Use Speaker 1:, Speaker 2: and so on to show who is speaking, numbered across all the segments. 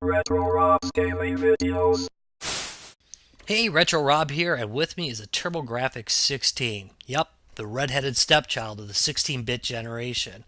Speaker 1: Retro Rob's Gaming Videos.
Speaker 2: Hey, Retro Rob here, and with me is a TurboGrafx 16. Yup, the redheaded stepchild of the 16-bit generation.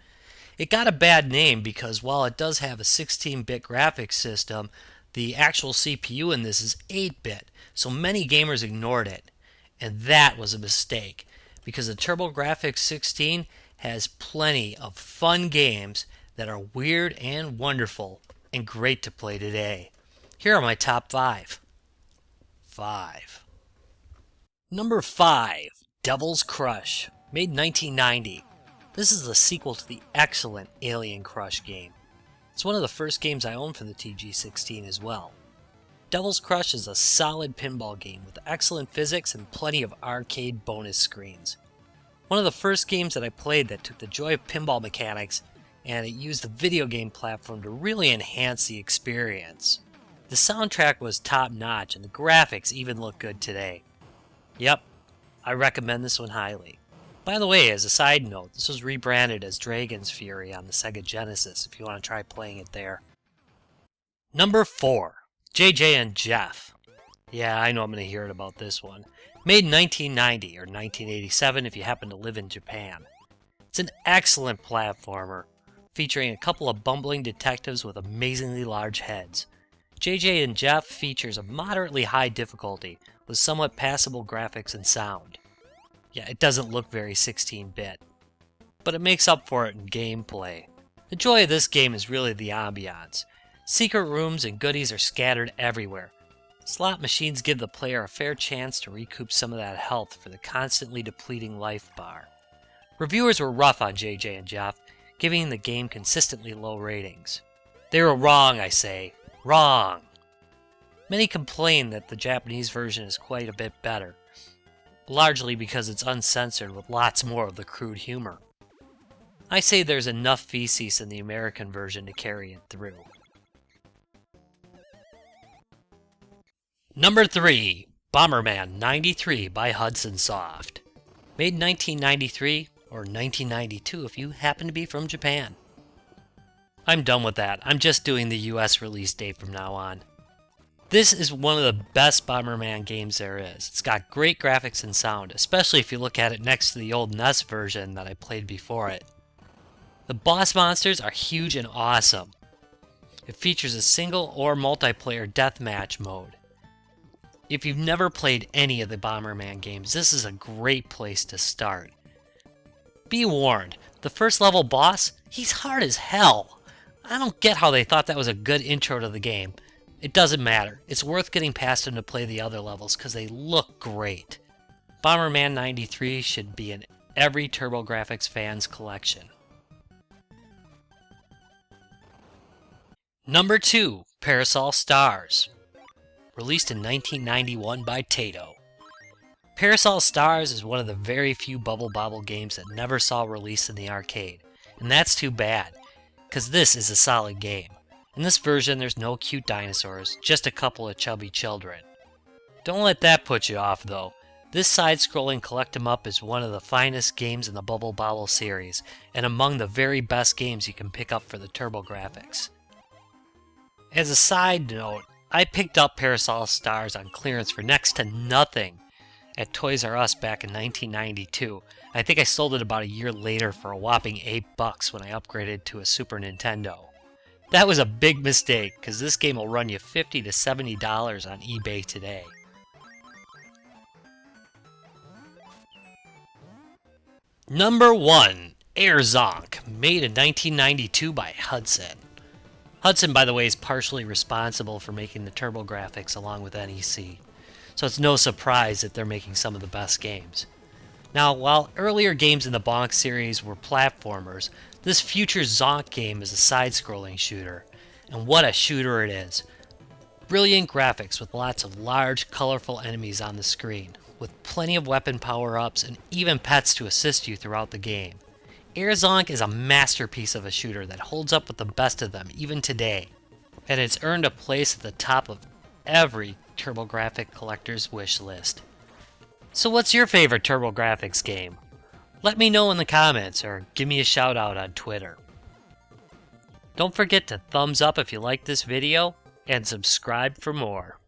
Speaker 2: It got a bad name because while it does have a 16-bit graphics system, the actual CPU in this is 8-bit, so many gamers ignored it. And that was a mistake, because the TurboGrafx 16 has plenty of fun games that are weird and wonderful and great to play today. Here are my top 5. Number 5, Devil's Crush, made in 1990. This is the sequel to the excellent Alien Crush game. It's one of the first games I owned for the TG16 as well. Devil's Crush is a solid pinball game with excellent physics and plenty of arcade bonus screens. One of the first games that I played that took the joy of pinball mechanics and it used the video game platform to really enhance the experience. The soundtrack was top notch and the graphics even look good today. Yep, I recommend this one highly. By the way, as a side note, this was rebranded as Dragon's Fury on the Sega Genesis if you want to try playing it there. Number 4, JJ and Jeff. Yeah, I know I'm going to hear it about this one. Made in 1990 or 1987 if you happen to live in Japan. It's an excellent platformer, featuring a couple of bumbling detectives with amazingly large heads. JJ and Jeff features a moderately high difficulty with somewhat passable graphics and sound. Yeah, it doesn't look very 16-bit, but it makes up for it in gameplay. The joy of this game is really the ambiance. Secret rooms and goodies are scattered everywhere. Slot machines give the player a fair chance to recoup some of that health for the constantly depleting life bar. Reviewers were rough on JJ and Jeff, giving the game consistently low ratings. They were wrong, I say. Wrong! Many complain that the Japanese version is quite a bit better, largely because it's uncensored with lots more of the crude humor. I say there's enough feces in the American version to carry it through. Number 3, Bomberman 93 by Hudson Soft. Made in 1993 or 1992 if you happen to be from Japan. I'm done with that. I'm just doing the US release date from now on. This is one of the best Bomberman games there is. It's got great graphics and sound, especially if you look at it next to the old NES version that I played before it. The boss monsters are huge and awesome. It features a single or multiplayer deathmatch mode. If you've never played any of the Bomberman games, this is a great place to start. Be warned, the first level boss, he's hard as hell. I don't get how they thought that was a good intro to the game. It doesn't matter. It's worth getting past him to play the other levels because they look great. Bomberman 93 should be in every TurboGrafx fan's collection. Number 2, Parasol Stars. Released in 1991 by Taito. Parasol Stars is one of the very few Bubble Bobble games that never saw release in the arcade. And that's too bad, because this is a solid game. In this version, there's no cute dinosaurs, just a couple of chubby children. Don't let that put you off, though. This side-scrolling collect-em-up is one of the finest games in the Bubble Bobble series, and among the very best games you can pick up for the TurboGrafx. As a side note, I picked up Parasol Stars on clearance for next to nothing at Toys R Us back in 1992. I think I sold it about a year later for a whopping $8 when I upgraded to a Super Nintendo. That was a big mistake, because this game will run you $50 to $70 on eBay today. Number 1, Air Zonk, made in 1992 by Hudson. Hudson, by the way, is partially responsible for making the TurboGrafx along with NEC, so it's no surprise that they're making some of the best games. Now, while earlier games in the Bonk series were platformers, this future Zonk game is a side-scrolling shooter, and what a shooter it is. Brilliant graphics with lots of large, colorful enemies on the screen, with plenty of weapon power-ups and even pets to assist you throughout the game. Air Zonk is a masterpiece of a shooter that holds up with the best of them even today, and it's earned a place at the top of every TurboGrafx collector's wish list. So what's your favorite TurboGrafx game? Let me know in the comments or give me a shout out on Twitter. Don't forget to thumbs up if you like this video and subscribe for more.